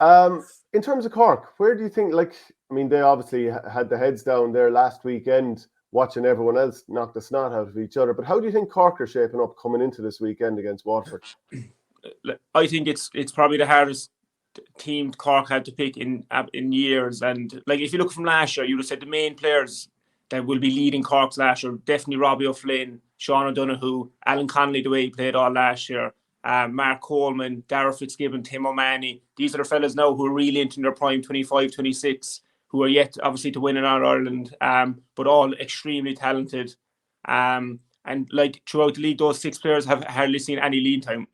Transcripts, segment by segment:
In terms of Cork, where do you think, they obviously had the heads down there last weekend, watching everyone else knock the snot out of each other. But how do you think Cork are shaping up coming into this weekend against Waterford? I think it's probably the hardest team Cork had to pick in years. And if you look from last year, you would have said the main players that will be leading Cork's last year, definitely Robbie O'Flynn, Sean O'Donoghue, Alan Connolly, the way he played all last year, Mark Coleman, Darragh Fitzgibbon, Tim O'Mahony. These are the fellas now who are really into their prime, 25, 26, who are yet obviously to win in All-Ireland, but all extremely talented. And throughout the league, those 6 players have hardly seen any league time.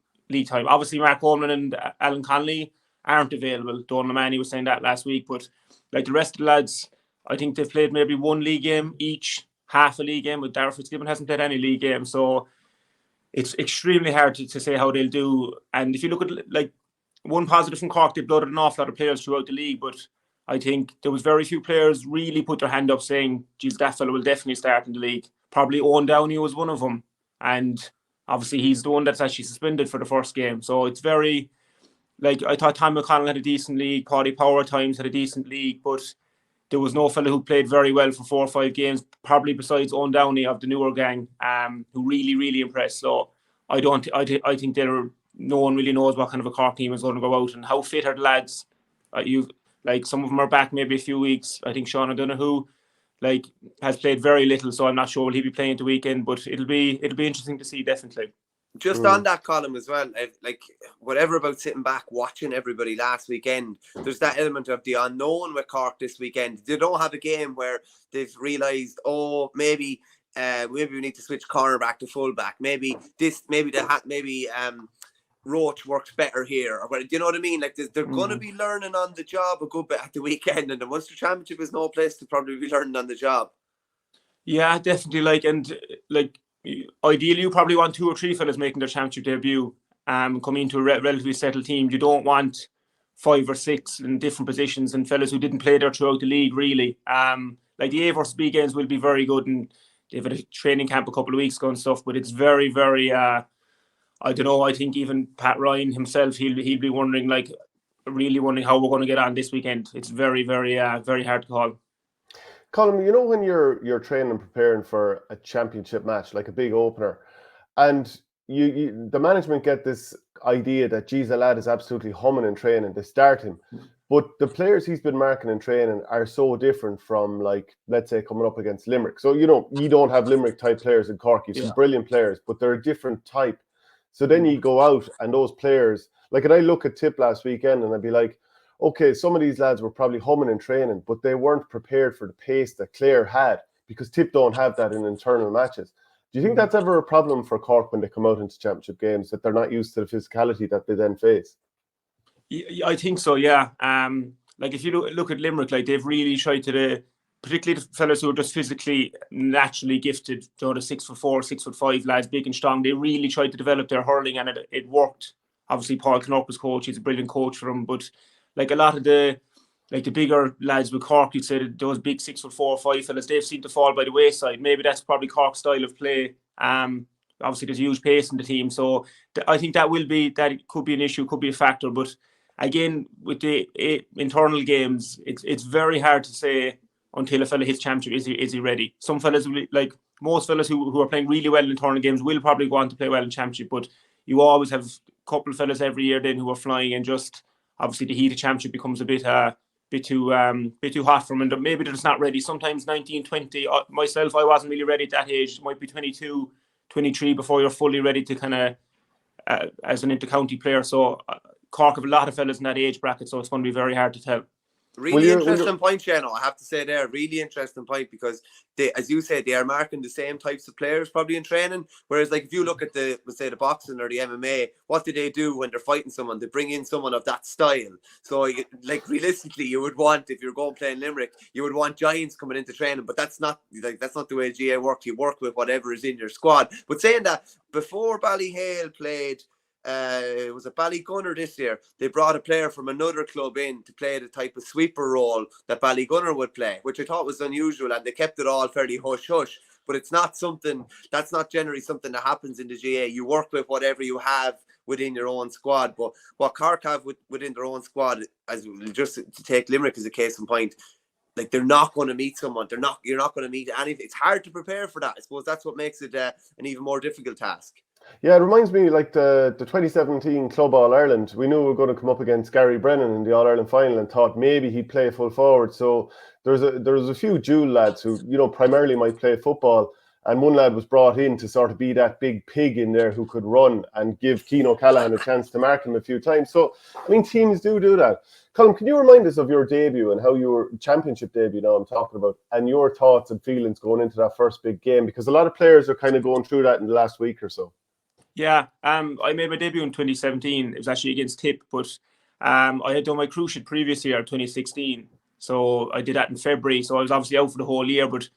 Obviously, Mark Coleman and Alan Connolly aren't available. Donal O'Mahony was saying that last week, but the rest of the lads, I think they've played maybe one league game each, half a league game, but Darragh Fitzgibbon hasn't played any league game, so it's extremely hard to say how they'll do. And if you look at one positive from Cork, they blooded an awful lot of players throughout the league, but I think there was very few players really put their hand up saying, geez, that fellow will definitely start in the league. Probably Owen Downey was one of them, and obviously he's the one that's actually suspended for the first game. So it's very, I thought Tom McConnell had a decent league, Paddy Power at times had a decent league, but there was no fella who played very well for 4 or 5 games, probably besides Owen Downey of the newer gang, who really, really impressed. So I think no one really knows what kind of a Cork team is going to go out and how fit are the lads. Some of them are back maybe a few weeks. I think Sean O'Donoghue has played very little, so I'm not sure will he be playing at the weekend, but it'll be interesting to see, definitely. Just on that column as well, whatever about sitting back watching everybody last weekend, there's that element of the unknown with Cork this weekend. They don't have a game where they've realised, maybe we need to switch cornerback to fullback. Maybe Roach works better here, or do you know what I mean? They're going to be learning on the job a good bit at the weekend, and the Munster Championship is no place to probably be learning on the job. Yeah, definitely. Ideally, you probably want 2 or 3 fellas making their championship debut, coming into a relatively settled team. You don't want 5 or 6 in different positions and fellas who didn't play there throughout the league, really. The A versus B games will be very good, and they've had a training camp a couple of weeks ago and stuff, but it's very, very, I don't know, I think even Pat Ryan himself, he'll be wondering, really wondering how we're going to get on this weekend. It's very, very, very hard to call. Colm, when you're training and preparing for a championship match, like a big opener, and the management get this idea that, geez, the lad is absolutely humming in training, they start him. But the players he's been marking in training are so different from, let's say, coming up against Limerick. So, you don't have Limerick-type players in Cork. You have some brilliant players, but they're a different type. So then you go out and those players, and I look at Tip last weekend and I'd be like, okay, some of these lads were probably humming in training, but they weren't prepared for the pace that Clare had, because Tip don't have that in internal matches. Do you think that's ever a problem for Cork when they come out into championship games, that they're not used to the physicality that they then face? I think so, yeah. If you look at Limerick, they've really tried to, particularly the fellas who are just physically naturally gifted, the 6'4", 6'5" lads, big and strong, they really tried to develop their hurling, and it worked. Obviously, Paul Knock was coach; he's a brilliant coach for them, but a lot of the bigger lads with Cork, you'd say that those big 6'4", 5" fellas, they've seemed to fall by the wayside. Maybe that's probably Cork's style of play. Obviously, there's huge pace in the team, so I think that could be an issue, could be a factor. But again, with the internal games, it's very hard to say until a fella hits championship, is he ready? Some fellas, most fellas who are playing really well in internal games, will probably go on to play well in championship. But you always have a couple of fellas every year then who are flying, and just obviously the heat of championship becomes a bit too hot for them, and maybe they're just not ready. Sometimes 19, 20, myself, I wasn't really ready at that age. It might be 22, 23 before you're fully ready to kind of as an inter-county player. So Cork have a lot of fellas in that age bracket, so it's going to be very hard to tell. Really interesting point, Shano. I have to say there, really interesting point, because they, as you said, they are marking the same types of players probably in training. Whereas, if you look at the boxing or the MMA, what do they do when they're fighting someone? They bring in someone of that style. So, realistically, you would want, if you're going playing Limerick, you would want giants coming into training. But that's not the way GA works. You work with whatever is in your squad. But saying that, before Ballyhale played, it was a Ballygunner this year, they brought a player from another club in to play the type of sweeper role that Ballygunner would play, which I thought was unusual, and they kept it all fairly hush-hush. But it's not something, that's not generally something that happens in the GA. You work with whatever you have within your own squad. But what Cork have within their own squad, as just to take Limerick as a case in point, like they're not going to meet someone. You're not going to meet anything. It's hard to prepare for that. I suppose that's what makes it an even more difficult task. Yeah, it reminds me like the 2017 Club All-Ireland. We knew we were going to come up against Gary Brennan in the All-Ireland final and thought maybe he'd play full forward. So there was a few dual lads who, primarily might play football. And one lad was brought in to sort of be that big pig in there who could run and give Keane O'Callaghan a chance to mark him a few times. So, I mean, teams do that. Colm, can you remind us of your debut and how your championship debut now I'm talking about, and your thoughts and feelings going into that first big game? Because a lot of players are kind of going through that in the last week or so. Yeah, I made my debut in 2017. It was actually against Tip, but I had done my cruise ship previous year, 2016. So I did that in February. So I was obviously out for the whole year, but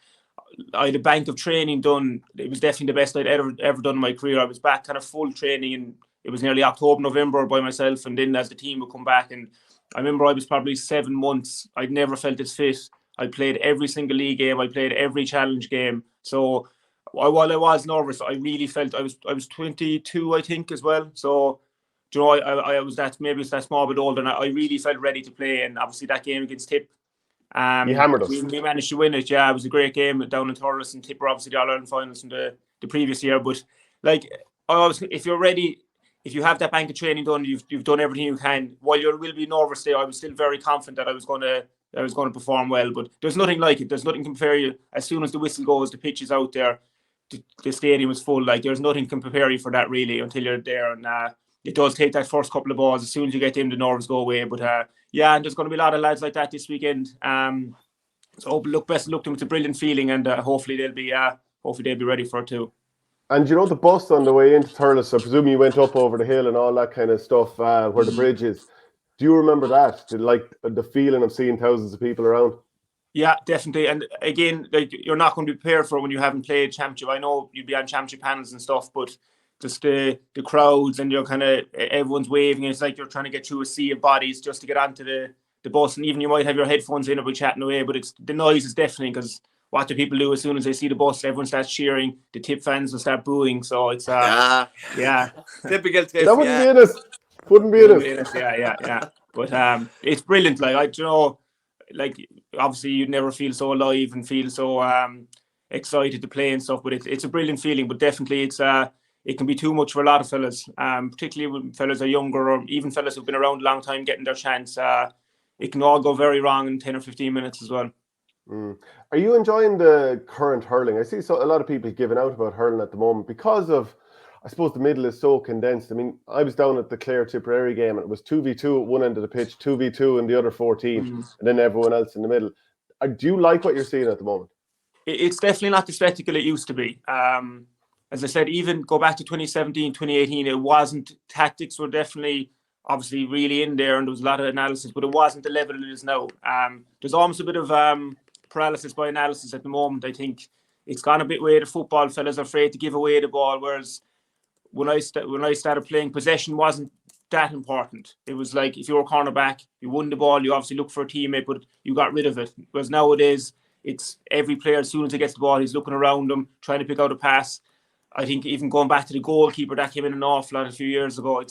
I had a bank of training done. It was definitely the best I'd ever done in my career. I was back kind of full training, and it was nearly October, November by myself, and then as the team would come back. And I remember I was probably 7 months. I'd never felt as fit. I played every single league game. I played every challenge game. So while I was nervous, I really felt I was 22, I think, as well. So, I was maybe it's that small bit older, and I really felt ready to play. And obviously that game against Tip, you hammered us. We managed to win it. Yeah, it was a great game down in Thurles, and Tip were obviously the All-Ireland finals from the previous year. But like, if you're ready, if you have that bank of training done, you've done everything you can. While you will be nervous there, I was still very confident that I was going to perform well. But there's nothing like it. There's nothing to compare you. As soon as the whistle goes, the pitch is out there, the stadium is full. Like, there's nothing can prepare you for that really until you're there. And it does take that first couple of balls. As soon as you get in, the nerves go away. But yeah, and there's going to be a lot of lads like that this weekend. So best of luck to them. It's a brilliant feeling, and hopefully they'll be ready for it too. And the bus on the way into Thurles, I presume you went up over the hill and all that kind of stuff where the bridge is. Do you remember that? The feeling of seeing thousands of people around? Yeah, definitely. And again, like, you're not going to be prepared for it when you haven't played championship. I know you'd be on championship panels and stuff, but just the crowds, and you're kind of, everyone's waving. It's like you're trying to get through a sea of bodies just to get onto the bus. And even you might have your headphones in or be chatting away, but the noise is deafening, because what do people do as soon as they see the bus? Everyone starts cheering. The Tip fans will start booing. So it's yeah, typical Tip. That wouldn't be in it. Wouldn't be in it. Yeah. But it's brilliant. Like like obviously you'd never feel so alive and feel so excited to play and stuff. But it's a brilliant feeling. But definitely it can be too much for a lot of fellas, particularly when fellas are younger, or even fellas who've been around a long time getting their chance. It can all go very wrong in 10 or 15 minutes as well. Are you enjoying the current hurling? I see a lot of people giving out about hurling at the moment because of, I suppose, the middle is so condensed. I mean, I was down at the Clare Tipperary game, and it was 2v2 at one end of the pitch, 2v2 in the other 14, and then everyone else in the middle. Do you like what you're seeing at the moment? It's definitely not the spectacle it used to be. As I said, even go back to 2017, 2018, it wasn't, tactics were definitely obviously really in there, and there was a lot of analysis, but it wasn't the level it is now. There's almost a bit of paralysis by analysis at the moment. I think it's gone a bit way to football. Fellas are afraid to give away the ball, whereas when I started playing, possession wasn't that important. It was like, if you were a cornerback, you won the ball, you obviously look for a teammate, but you got rid of it. Whereas nowadays, it's every player, as soon as he gets the ball, he's looking around him, trying to pick out a pass. I think even going back to the goalkeeper that came in an awful lot a few years ago,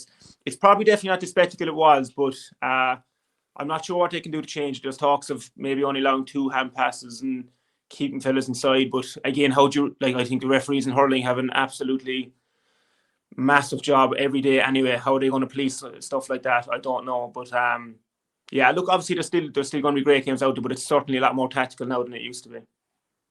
it's probably definitely not the spectacle it was, but I'm not sure what they can do to change. There's talks of maybe only allowing 2 hand passes and keeping fellas inside. But again, I think the referees in hurling have an absolutely massive job every day anyway. How are they going to police stuff like that? I don't know. But yeah, look, obviously there's still going to be great games out there, but it's certainly a lot more tactical now than it used to be.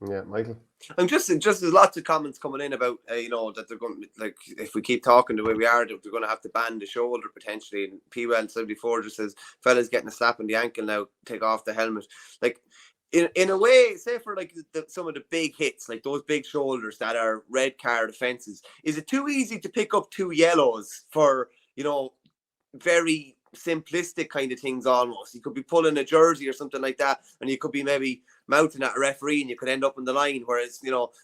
Yeah, Michael. I'm just there's lots of comments coming in about that they're going, like, if we keep talking the way we are, that they're going to have to ban the shoulder potentially. And P-Well74 just says, fellas getting a slap on the ankle now, take off the helmet. Like, in a way, say for like some of the big hits, like those big shoulders that are red card offences, is it too easy to pick up 2 yellows for very simplistic kind of things? Almost, you could be pulling a jersey or something like that, and you could be maybe mouthing at a referee, and you could end up on the line, whereas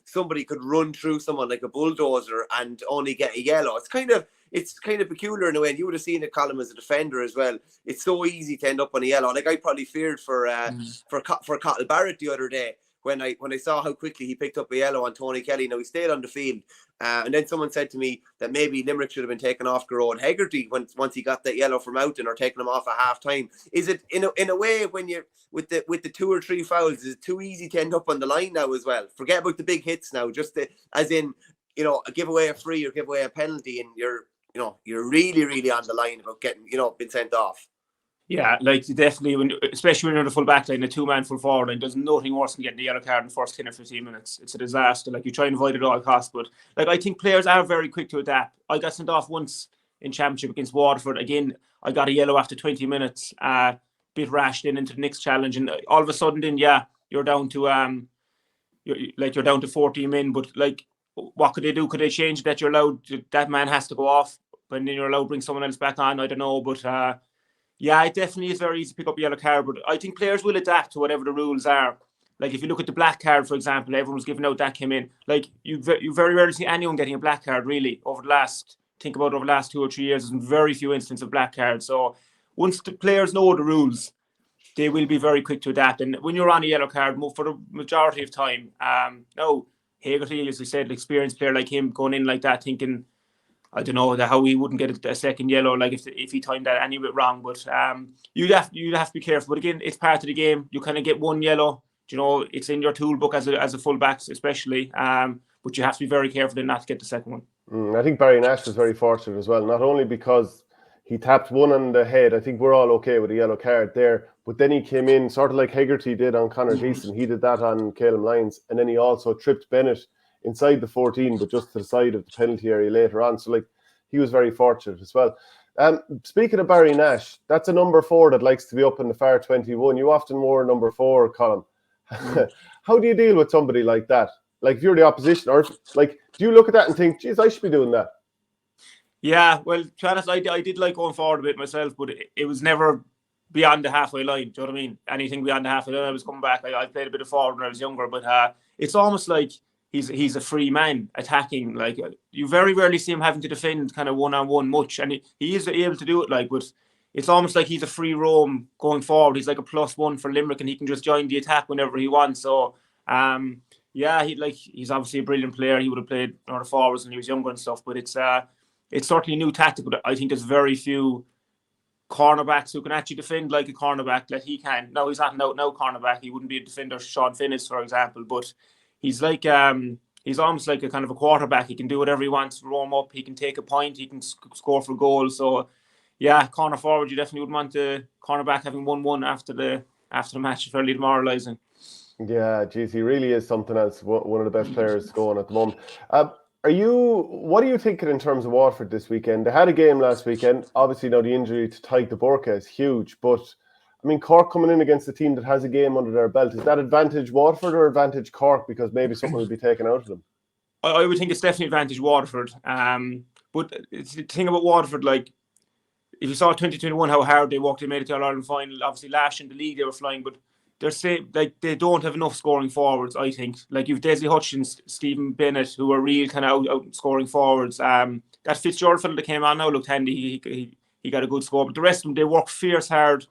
somebody could run through someone like a bulldozer and only get a yellow. It's kind of peculiar in a way, and you would have seen it, Colm, as a defender as well. It's so easy to end up on a yellow. Like, I probably feared for Cottle Barrett the other day, when I saw how quickly he picked up a yellow on Tony Kelly. Now, he stayed on the field. And then someone said to me that maybe Limerick should have been taken off Garrod Hegarty once he got that yellow from Moughton, or taking him off at half time. Is it in a way, when you're with the 2 or 3 fouls, is it too easy to end up on the line now as well? Forget about the big hits now, just as in, give away a free or give away a penalty, and you're really, really on the line about getting, been sent off. Yeah, like definitely, especially when you're in the full back line, the 2-man full forward line, there's nothing worse than getting the yellow card in the first 10 or 15 minutes. It's a disaster. Like, you try and avoid it at all costs. But like, I think players are very quick to adapt. I got sent off once in Championship against Waterford. Again, I got a yellow after 20 minutes, bit rashed into the next challenge, and all of a sudden, then you're down to you're down to 14 men. But like, what could they do? Could they change that? You're allowed that man has to go off, but then you're allowed to bring someone else back on. I don't know, but. Yeah, it definitely is very easy to pick up a yellow card, but I think players will adapt to whatever the rules are. Like, if you look at the black card, for example, everyone was giving out that came in. Like, you very rarely see anyone getting a black card, really, over the last 2 or 3 years. There's been very few instances of black cards. So once the players know the rules, they will be very quick to adapt. And when you're on a yellow card, for the majority of time, Hegarty, as we said, an experienced player like him, going in like that, thinking, I don't know how he wouldn't get a second yellow, like if he timed that any bit wrong. But you'd have to be careful. But again, it's part of the game. You kind of get 1 yellow. It's in your toolbook as a fullback, especially. But you have to be very careful then not to get the second one. I think Barry Nash was very fortunate as well, not only because he tapped one on the head. I think we're all okay with a yellow card there. But then he came in, sort of like Hegarty did on Conor Gleeson. He did that on Calum Lyons. And then he also tripped Bennett inside the 14, but just to the side of the penalty area later on. So, like, he was very fortunate as well. Speaking of Barry Nash, that's a number 4 that likes to be up in the far 21. You often wore number 4, Colm. How do you deal with somebody like that? Like, if you're the opposition, or like, do you look at that and think, geez, I should be doing that? Yeah, well, to be honest, I did like going forward a bit myself, but it was never beyond the halfway line. Do you know what I mean? Anything beyond the halfway line, I was coming back. I played a bit of forward when I was younger, but it's almost like he's a free man attacking. Like, you very rarely see him having to defend kind of one-on-one much, and he is able to do it. Like, but it's almost like he's a free roam going forward. He's like a +1 for Limerick, and he can just join the attack whenever he wants. So, he's obviously a brilliant player. He would have played the forwards when he was younger and stuff. But it's certainly a new tactic. But I think there's very few cornerbacks who can actually defend like a cornerback that he can. No, he's not an out-and-out cornerback. He wouldn't be a defender, Sean Finnis, for example. But he's like he's almost like a kind of a quarterback. He can do whatever he wants, roam up. He can take a point. He can score for goals. So, yeah, corner forward, you definitely wouldn't want the cornerback having 1-1 after the match. It's fairly demoralising. Yeah, geez, he really is something else. One of the best players going at the moment. What are you thinking in terms of Waterford this weekend? They had a game last weekend. Obviously, now the injury to Tyke de Burka is huge, but I mean, Cork coming in against a team that has a game under their belt, is that advantage Waterford or advantage Cork, because maybe something will be taken out of them? I would think it's definitely advantage Waterford. But the thing about Waterford, like, if you saw 2021 how hard they walked, they made it to All-Ireland final. Obviously, last in the league they were flying, but they don't have enough scoring forwards, I think. Like, you've Deslie Hutchins, Stephen Bennett, who are real kind of out scoring forwards. That Fitzgerald fellow that came on now looked handy. He got a good score. But the rest of them, they work fierce hard.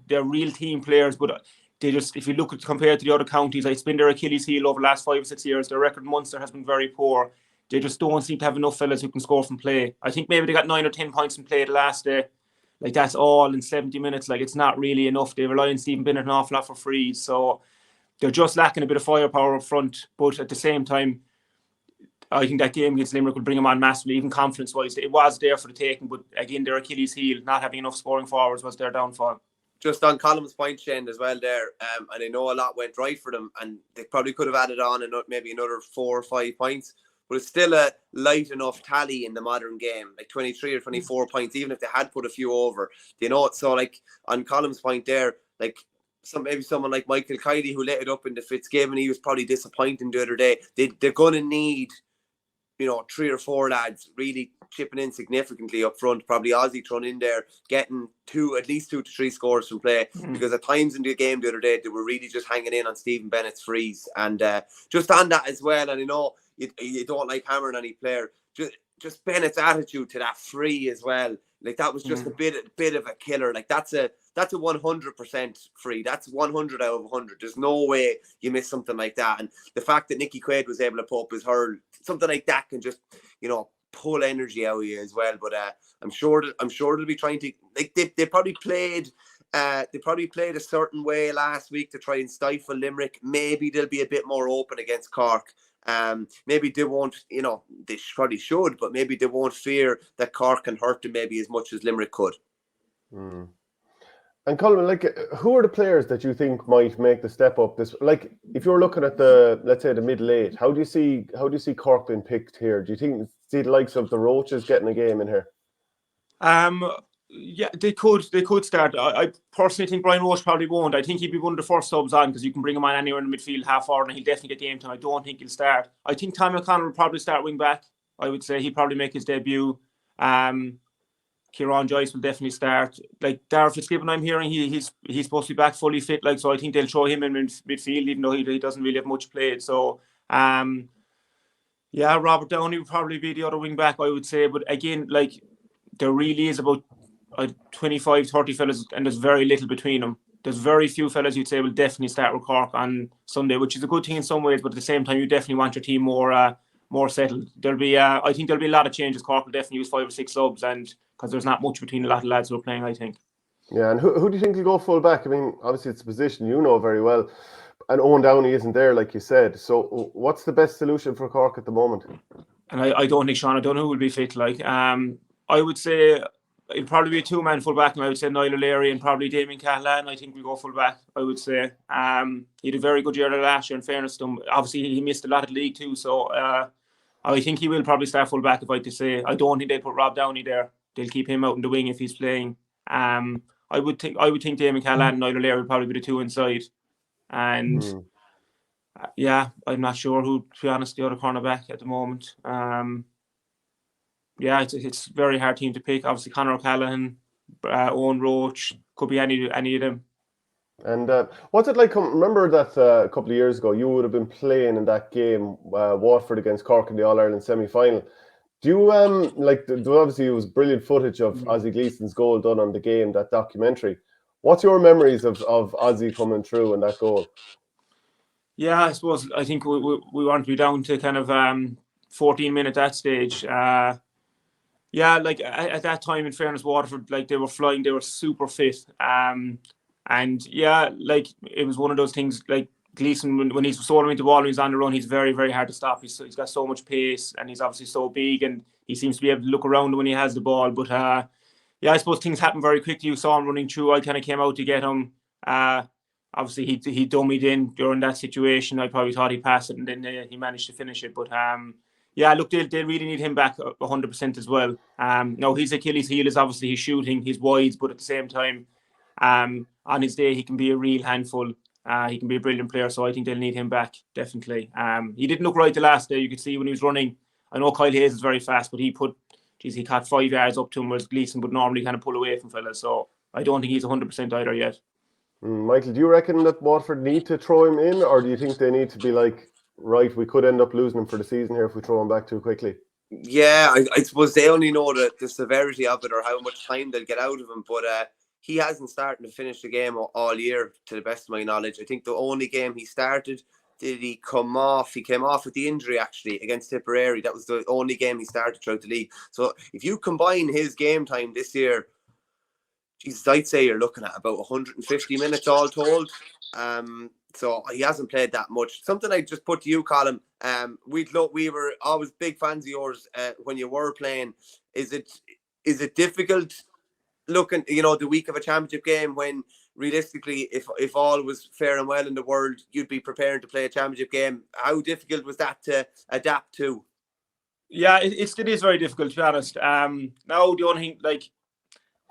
They're real team players, but they just, if you look at compared to the other counties, it's been their Achilles heel over the last 5 or 6 years. Their record in Munster has been very poor. They just don't seem to have enough fellas who can score from play. I think maybe they got 9 or 10 points in play the last day. Like, that's all in 70 minutes. Like, it's not really enough. They rely on Stephen Bennett an awful lot for frees. So they're just lacking a bit of firepower up front. But at the same time, I think that game against Limerick will bring them on massively, even confidence-wise. It was there for the taking, but again, their Achilles heel, not having enough scoring forwards, was their downfall. Just on Colm's point, Shane, as well there, and I know a lot went right for them, and they probably could have added on maybe another 4 or 5 points, but it's still a light enough tally in the modern game, like 23 or 24 points, even if they had put a few over. So, like, on Colm's point there, like, maybe someone like Michael Kiley who let it up in the Fitzgibbon, he was probably disappointing the other day. They're going to need, 3 or 4 lads really chipping in significantly up front. Probably Ozzy thrown in there, getting at least 2 to 3 scores from play. Because at times in the game the other day, they were really just hanging in on Stephen Bennett's frees. And just on that as well, and I know you don't like hammering any player, just Bennett's attitude to that free as well. Like that was just a bit of a killer. Like that's a 100% free. That's 100 out of 100. There's no way you miss something like that. And the fact that Nicky Quaid was able to put up his hurl, something like that can just, pull energy out of you as well. But I'm sure they'll be trying to, like, they probably played a certain way last week to try and stifle Limerick. Maybe they'll be a bit more open against Cork. Maybe they won't, they probably should, but maybe they won't fear that Cork can hurt them maybe as much as Limerick could. And Colm, like, who are the players that you think might make the step up? This, like, if you're looking at let's say the middle eight, how do you see Cork being picked here? Do you see the likes of the Roaches getting a game in here? Yeah, they could start. I personally think Brian Roche probably won't. I think he'd be one of the first subs on because you can bring him on anywhere in the midfield, half hour, and he'll definitely get game time. I don't think he'll start. I think Tommy O'Connell will probably start wing back. I would say he'd probably make his debut. Kieran Joyce will definitely start. Like Darragh Fitzgibbon, I'm hearing he's supposed to be back fully fit. Like, so I think they'll throw him in midfield, even though he doesn't really have much played. So yeah, Robert Downey would probably be the other wing back, I would say. But again, like, there really is about 25, 30 fellas, and there's very little between them. There's very few fellas you'd say will definitely start with Cork on Sunday, which is a good thing in some ways, but at the same time, you definitely want your team more settled. I think there'll be a lot of changes. Cork will definitely use 5 or 6 subs, and because there's not much between a lot of lads who are playing, I think. Yeah, and who do you think will go full back? I mean, obviously it's a position you know very well, and Owen Downey isn't there, like you said. So what's the best solution for Cork at the moment? And I don't think Sean O'Donoghue will be fit. Like, I would say it'll probably be a 2-man full back, and I would say Niall O'Leary and probably Damien Cahalane. I think we go full back, I would say. He had a very good year last year, in fairness to him. Obviously, he missed a lot of the league too, so I think he will probably start full back, if I had to say. I don't think they'll put Rob Downey there. They'll keep him out in the wing if he's playing. I would think Damien Cahalane and Niall O'Leary would probably be the 2 inside. And yeah, I'm not sure who, to be honest, the other cornerback at the moment. Yeah, it's a very hard team to pick. Obviously, Conor O'Callaghan, Owen Roach, could be any of them. And what's it like? Remember that a couple of years ago, you would have been playing in that game, Waterford against Cork in the All-Ireland semi-final. Do you obviously it was brilliant footage of Ozzie Gleeson's goal done on the game, that documentary. What's your memories of Ozzie coming through in that goal? Yeah, I think we want to be down to kind of 14 minutes at that stage. Yeah, like at that time, in fairness, Waterford, like, they were flying, they were super fit. And yeah, like, it was one of those things, like, Gleeson, when he's soloing the ball and he's on the run, he's very, very hard to stop. He's got so much pace, and he's obviously so big, and he seems to be able to look around when he has the ball. But yeah, I suppose things happen very quickly. You saw him running through. I kind of came out to get him. Obviously, he dummied in during that situation. I probably thought he passed it, and then he managed to finish it. But yeah, look, they really need him back 100% as well. Now, his Achilles heel is obviously his shooting, his wides, but at the same time, on his day, he can be a real handful. He can be a brilliant player, so I think they'll need him back, definitely. He didn't look right the last day. You could see when he was running. I know Kyle Hayes is very fast, but he caught 5 yards up to him, whereas Gleeson would normally kind of pull away from fellas. So I don't think he's 100% either yet. Michael, do you reckon that Waterford need to throw him in, or do you think they need to be like, right, we could end up losing him for the season here if we throw him back too quickly? Yeah, I suppose they only know the severity of it or how much time they'll get out of him. But he hasn't started to finish the game all year, to the best of my knowledge. I think the only game he started, did he come off? He came off with the injury, actually, against Tipperary. That was the only game he started throughout the league. So if you combine his game time this year, Jesus, I'd say you're looking at about 150 minutes all told. So he hasn't played that much. Something I just put to you, Colm. We were always big fans of yours when you were playing. Is it difficult looking, the week of a championship game, when realistically, if all was fair and well in the world, you'd be preparing to play a championship game? How difficult was that to adapt to? Yeah, it is very difficult, to be honest. Now, the only thing, like,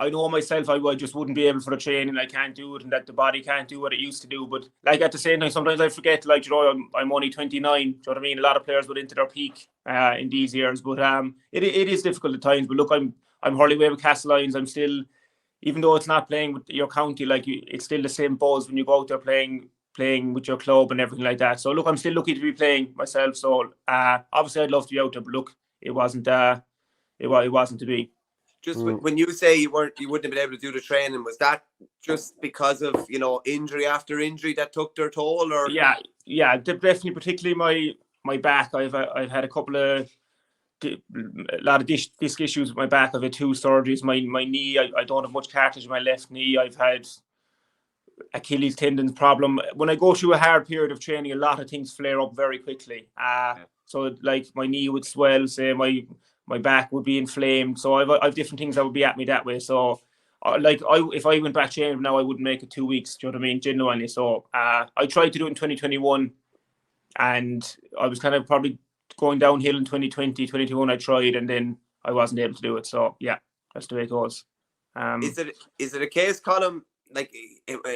I know myself, I just wouldn't be able for the training. I can't do it, and that the body can't do what it used to do. But like, at the same time, sometimes I forget, like, I'm only 29. Do you know what I mean? A lot of players went into their peak in these years. But it is difficult at times. But look, I'm hurling away with Castlelyons. I'm still, even though it's not playing with your county, like, it's still the same buzz when you go out there playing with your club and everything like that. So look, I'm still lucky to be playing myself. So obviously I'd love to be out there, but look, it wasn't to be. Just when you say you wouldn't have been able to do the training, was that just because of injury after injury that took their toll, or? Yeah, definitely. Particularly my back. I've had a couple of a lot of disc issues with my back. I've had 2 surgeries. My knee, I don't have much cartilage in my left knee. I've had Achilles tendon problem. When I go through a hard period of training, a lot of things flare up very quickly. So like my knee would swell, say my back would be inflamed. So I've different things that would be at me that way. So if I went back training now, I wouldn't make it 2 weeks. Do you know what I mean? Genuinely. So I tried to do it in 2021, and I was kind of probably going downhill in 2020, 2021. I tried, and then I wasn't able to do it. So yeah, that's the way it goes. Is it a case, Colm? Like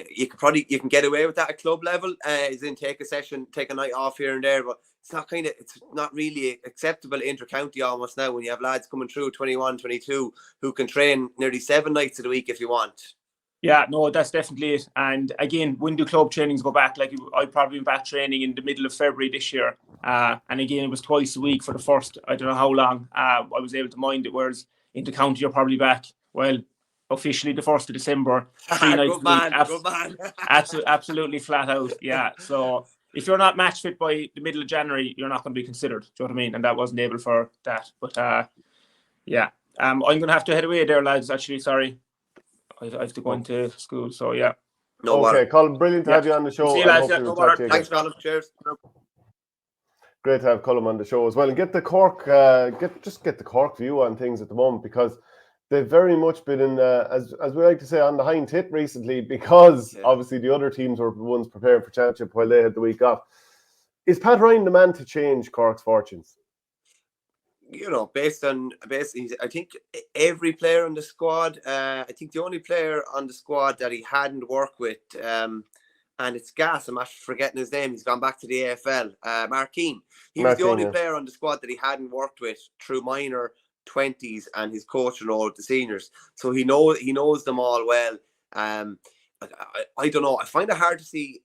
you can get away with that at club level, is in take a night off here and there, but it's not really acceptable inter-county almost now when you have lads coming through 21, 22 who can train nearly 7 nights of the week if you want. Yeah, no, that's definitely it. And again, when do club trainings go back? Like I probably been back training in the middle of February this year, and again it was twice a week for the first I don't know how long. I was able to mind it, whereas inter-county you're probably back officially the 1st of December, 3 nights good man. Absolutely flat out. Yeah. So if you're not match fit by the middle of January, you're not going to be considered. Do you know what I mean? And that wasn't able for that. But yeah. I'm going to have to head away there, lads. Actually, sorry. I have to go into school. So yeah. Okay, Colm, brilliant to have you on the show. See you, lads. Thanks, Colm. Cheers. Great to have Colm on the show as well, and get the Cork, get the Cork view on things at the moment, because they've very much been in, as we like to say, on the hind tit recently, because obviously the other teams were the ones preparing for championship while they had the week off. Is Pat Ryan the man to change Cork's fortunes? Based on I think every player on the squad, I think the only player on the squad that he hadn't worked with, and it's gas, I'm actually forgetting his name, he's gone back to the AFL, Mark Keane. He was the only player on the squad that he hadn't worked with through minor 20s and his coaching role with the seniors, so he knows them all well. I don't know, I find it hard to see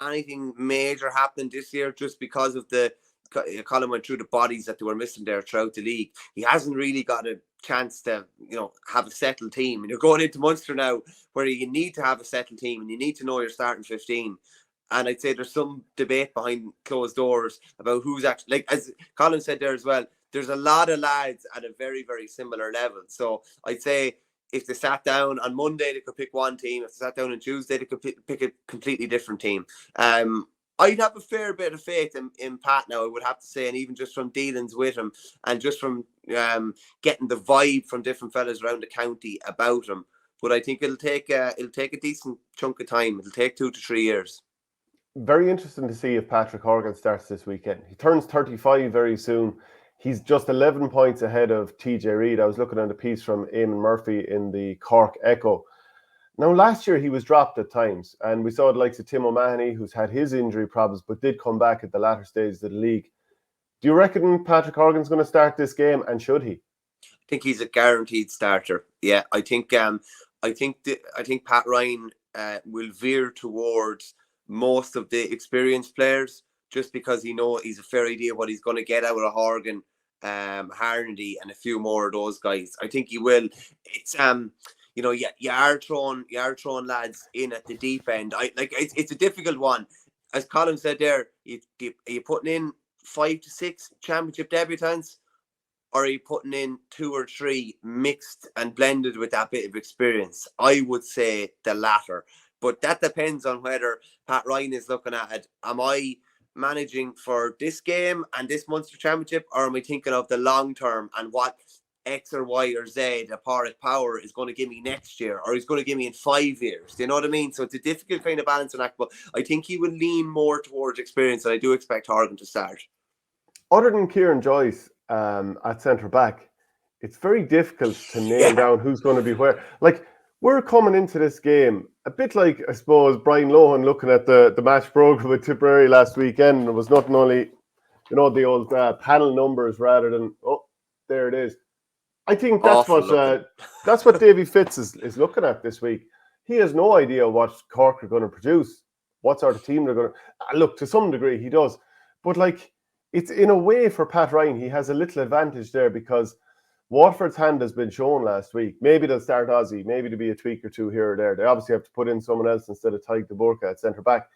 anything major happening this year, just because of Colm went through the bodies that they were missing there throughout the league. He hasn't really got a chance to have a settled team, and you're going into Munster now where you need to have a settled team and you need to know your starting 15. And I'd say there's some debate behind closed doors about who's actually, like as Colm said there as well, there's a lot of lads at a very, very similar level. So I'd say if they sat down on Monday, they could pick one team. If they sat down on Tuesday, they could pick a completely different team. I'd have a fair bit of faith in Pat now, I would have to say, and even just from dealings with him and just from getting the vibe from different fellas around the county about him. But I think it'll take a decent chunk of time. It'll take 2 to 3 years. Very interesting to see if Patrick Horgan starts this weekend. He turns 35 very soon. He's just 11 points ahead of TJ Reid. I was looking at a piece from Eamon Murphy in the Cork Echo. Now, last year he was dropped at times, and we saw the likes of Tim O'Mahony, who's had his injury problems, but did come back at the latter stages of the league. Do you reckon Patrick Horgan's going to start this game, and should he? I think he's a guaranteed starter. Yeah, I think Pat Ryan will veer towards most of the experienced players, just because he's a fair idea what he's going to get out of Horgan, Harnedy, and a few more of those guys. I think he will. It's you are throwing lads in at the deep end. It's a difficult one. As Colm said there, are you putting in 5 to 6 championship debutants, or are you putting in 2 or 3 mixed and blended with that bit of experience? I would say the latter, but that depends on whether Pat Ryan is looking at it. Am I managing for this game and this Munster Championship, or am I thinking of the long term and what X or Y or Z a Pádraig Power is going to give me next year, or he's going to give me in 5 years? Do you know what I mean? So it's a difficult kind of balancing act, but I think he will lean more towards experience, and I do expect Horgan to start. Other than Kieran Joyce at centre back, it's very difficult to nail down who's going to be where. Like, we're coming into this game a bit like, I suppose, Brian Lohan looking at the match programme with Tipperary last weekend. It was nothing, only the old panel numbers rather than, oh, there it is. I think that's what Davy Fitz is looking at this week. He has no idea what Cork are going to produce, what sort of team they're going to look. To some degree, he does, but like, it's in a way for Pat Ryan, he has a little advantage there, because Waterford's hand has been shown last week. Maybe they'll start Ozzy. Maybe there'll be a tweak or two here or there. They obviously have to put in someone else instead of Tyke de Burka at centre back.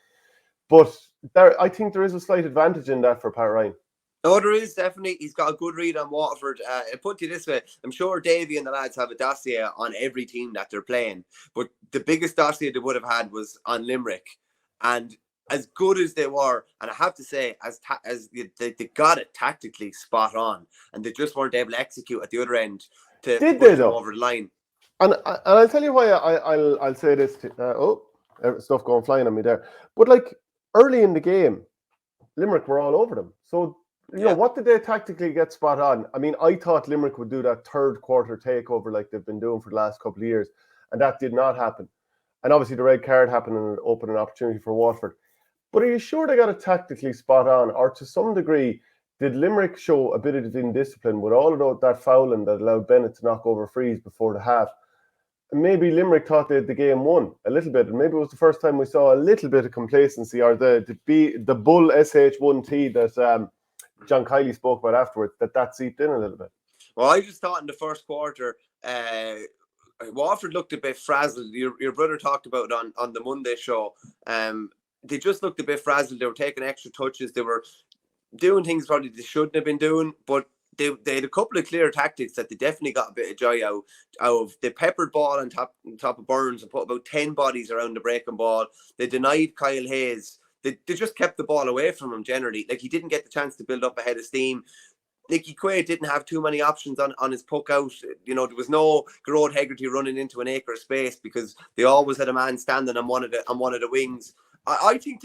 But I think there is a slight advantage in that for Pat Ryan. No, there is definitely. He's got a good read on Waterford. I put it this way: I'm sure Davy and the lads have a dossier on every team that they're playing, but the biggest dossier they would have had was on Limerick. And as good as they were, and I have to say, they got it tactically spot on, and they just weren't able to execute at the other end to push them over the line. And I'll tell you why I'll say this. Stuff going flying on me there. But like early in the game, Limerick were all over them. So you know, what did they tactically get spot on? I mean, I thought Limerick would do that third quarter takeover like they've been doing for the last couple of years, and that did not happen. And obviously the red card happened and opened an opportunity for Waterford. But are you sure they got it tactically spot on? Or to some degree, did Limerick show a bit of indiscipline with all of that fouling that allowed Bennett to knock over Freeze before the half? And maybe Limerick thought they had the game won a little bit. And maybe it was the first time we saw a little bit of complacency, or the bull SH1T that John Kiley spoke about afterwards, that seeped in a little bit. Well, I just thought in the first quarter, Waterford looked a bit frazzled. Your brother talked about it on the Monday show. They just looked a bit frazzled. They were taking extra touches. They were doing things probably they shouldn't have been doing, but they had a couple of clear tactics that they definitely got a bit of joy out of. They peppered ball on top of Burns and put about 10 bodies around the breaking ball. They denied Kyle Hayes. They just kept the ball away from him generally. Like, he didn't get the chance to build up a head of steam. Nicky Quaid didn't have too many options on his puck out. You know, there was no Garrod Hegarty running into an acre of space because they always had a man standing on one of the wings. I think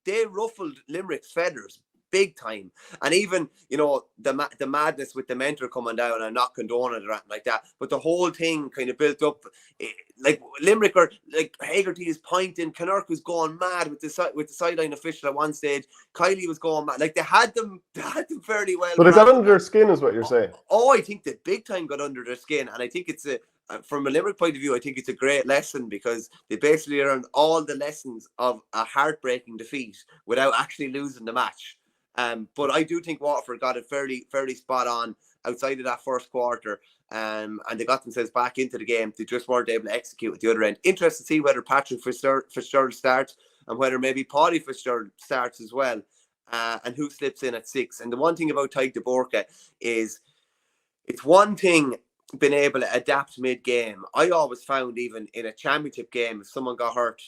they ruffled Limerick's feathers big time. And even, you know, the madness with the mentor coming down, and not condoning it or anything like that, but the whole thing kind of built up. Like, Limerick are, like, Hegarty is pointing, Kinnerk was going mad with the sideline official at one stage, Kiley was going mad. Like, they had them fairly well. But it got under their skin is what you're saying. I think the big time got under their skin, and I think it's from a Limerick point of view, I think it's a great lesson, because they basically learned all the lessons of a heartbreaking defeat without actually losing the match. But I do think Waterford got it fairly spot on outside of that first quarter, and they got themselves back into the game. They just weren't able to execute at the other end. Interested to see whether Patrick Fitzgerald starts, and whether maybe Paddy Fitzgerald starts as well, and who slips in at 6. And the one thing about Tyke de Burka is, it's one thing being able to adapt mid-game. I always found, even in a championship game, if someone got hurt,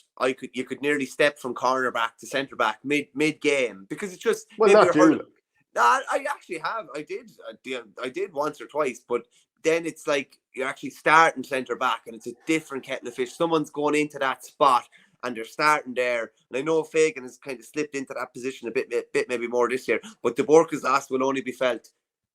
you could nearly step from cornerback to centre back mid-game, because it's just I actually have. I did once or twice, but then it's like you're actually starting centre back, and it's a different kettle of fish. Someone's going into that spot and they're starting there. And I know Fagan has kind of slipped into that position a bit maybe more this year, but the Burka's loss will only be felt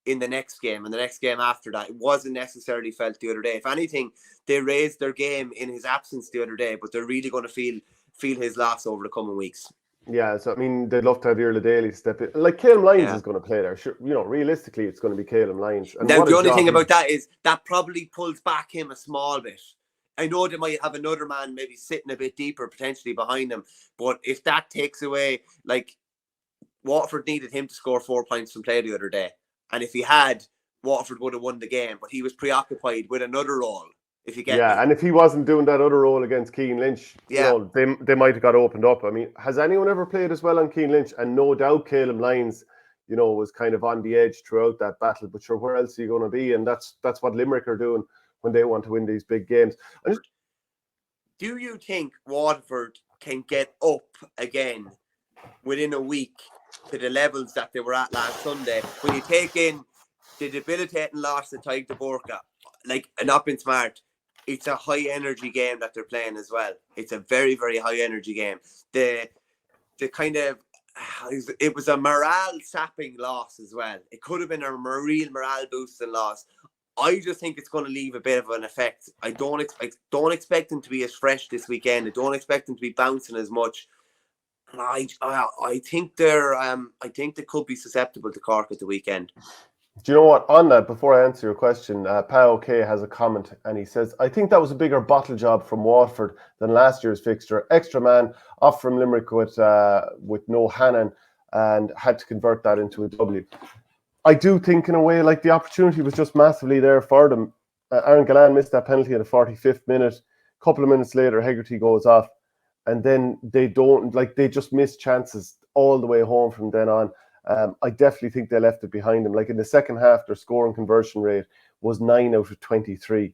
in the next game and the next game after that. It wasn't necessarily felt the other day. If anything, they raised their game in his absence the other day, but they're really going to feel his loss over the coming weeks. Yeah, so I mean, they'd love to have Irla Daly step in. Like, Calum Lyons is going to play there. Sure, you know, realistically, it's going to be Calum Lyons. And now, the only thing about that is that probably pulls back him a small bit. I know they might have another man maybe sitting a bit deeper, potentially behind him, but if that takes away, like, Waterford needed him to score 4 points from play the other day. And if he had, Waterford would have won the game, but he was preoccupied with another role, if you get me. And if he wasn't doing that other role against Keane Lynch, you know, they might have got opened up. I mean, has anyone ever played as well on Keane Lynch? And no doubt Calum Lyons, you know, was kind of on the edge throughout that battle, but sure, where else are you going to be? And that's what Limerick are doing when they want to win these big games. Do you think Waterford can get up again within a week to the levels that they were at last Sunday, when you take in the debilitating loss to Tyke de Burka, like, not being smart? It's a high energy game that they're playing as well. It's a very, very high energy game. The kind of, it was a morale sapping loss as well. It could have been a real morale boosting loss. I just think it's going to leave a bit of an effect. I don't expect them to be as fresh this weekend. I don't expect them to be bouncing as much. I think they could be susceptible to Cork at the weekend. Do you know what? On that, before I answer your question, Pao K has a comment, and he says, I think that was a bigger bottle job from Waterford than last year's fixture. Extra man off from Limerick with no Hannon, and had to convert that into a W. I do think in a way like the opportunity was just massively there for them. Aaron Gillan missed that penalty in the 45th minute. A couple of minutes later, Hegarty goes off, and then they just miss chances all the way home from then on. I definitely think they left it behind them. Like in the second half, their scoring conversion rate was 9 out of 23.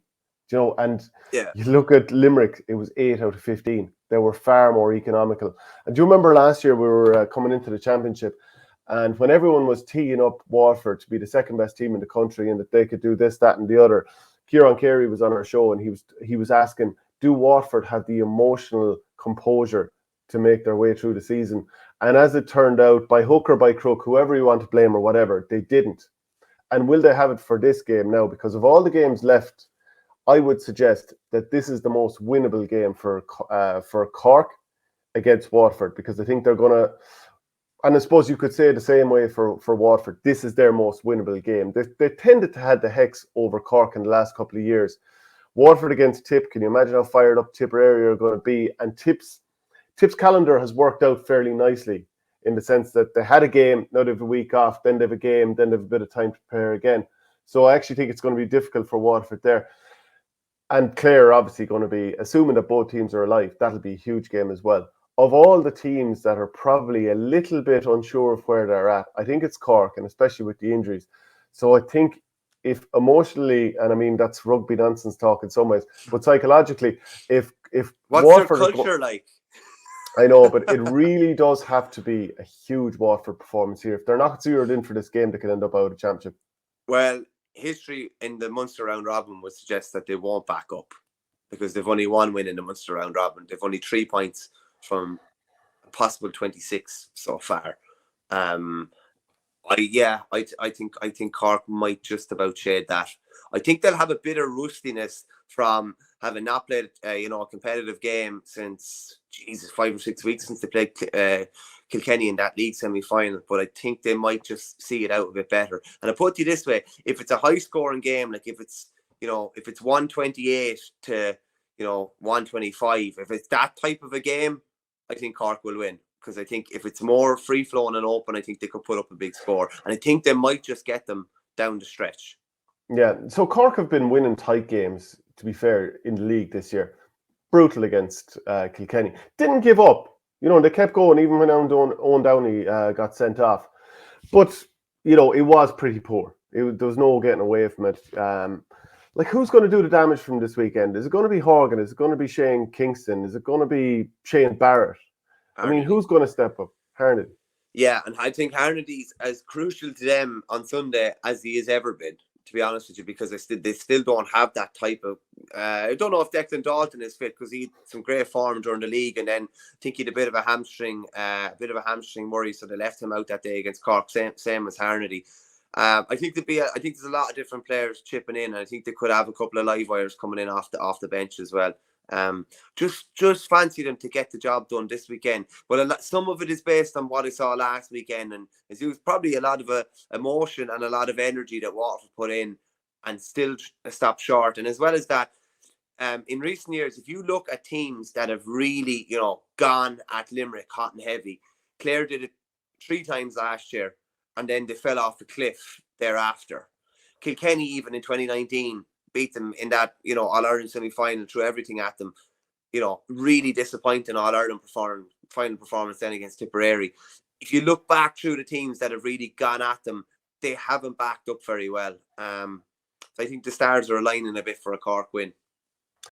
And you look at Limerick, it was 8 out of 15. They were far more economical. And do you remember last year we were coming into the championship, and when everyone was teeing up Waterford to be the second best team in the country and that they could do this, that, and the other, Kieran Carey was on our show and he was asking, do Waterford have the emotional composure to make their way through the season? And as it turned out, by hook or by crook, whoever you want to blame or whatever, they didn't. And will they have it for this game now? Because of all the games left, I would suggest that this is the most winnable game for Cork against Waterford, because I think they're going to, and I suppose you could say the same way for Waterford, this is their most winnable game. They tended to have the hex over Cork in the last couple of years. Waterford against Tip, can you imagine how fired up Tipperary are going to be? And Tip's calendar has worked out fairly nicely in the sense that they had a game, now they have a week off, then they have a game, then they have a bit of time to prepare again. So I actually think it's going to be difficult for Waterford there. And Clare are obviously going to be, assuming that both teams are alive, that'll be a huge game as well. Of all the teams that are probably a little bit unsure of where they're at, I think it's Cork, and especially with the injuries. So I think if emotionally, and I mean, that's rugby nonsense talk in some ways, but psychologically, if what's Waterford their culture like? I know, but it really does have to be a huge Waterford performance here. If they're not zeroed in for this game, they could end up out of the championship. Well, history in the Munster round robin would suggest that they won't back up, because they've only one win in the Munster round robin. They've only 3 points from a possible 26 so far. I think Cork might just about shade that. I think they'll have a bit of rustiness from having not played a competitive game since 5 or 6 weeks since they played Kilkenny in that league semi-final. But I think they might just see it out a bit better. And I put it this way: if it's a high-scoring game, like if it's 128 to 125, if it's that type of a game, I think Cork will win. Because I think if it's more free-flowing and open, I think they could put up a big score. And I think they might just get them down the stretch. Yeah, so Cork have been winning tight games, to be fair, in the league this year. Brutal against Kilkenny. Didn't give up. They kept going even when Owen Downey got sent off. But, it was pretty poor. There was no getting away from it. Who's going to do the damage from this weekend? Is it going to be Horgan? Is it going to be Shane Kingston? Is it going to be Shane Barrett? Harnedy. I mean, who's going to step up? Harnedy. Yeah, and I think Harnady's as crucial to them on Sunday as he has ever been, to be honest with you, because they still don't have that type of... I don't know if Declan Dalton is fit, because he had some great form during the league, and then I think he had a bit of a hamstring worry, so they left him out that day against Cork, same as Harnedy. I think there's a lot of different players chipping in, and I think they could have a couple of live wires coming in off the bench as well. Just fancy them to get the job done this weekend. But some of it is based on what I saw last weekend, and it was probably a lot of emotion and a lot of energy that Waterford put in and still stopped short. And as well as that, in recent years, if you look at teams that have really gone at Limerick hot and heavy, Clare did it 3 times last year, and then they fell off the cliff thereafter. Kilkenny, even in 2019, beat them in that All-Ireland semi-final, threw everything at them. Really disappointing All-Ireland final performance then against Tipperary. If you look back through the teams that have really gone at them, they haven't backed up very well. So I think the stars are aligning a bit for a Cork win.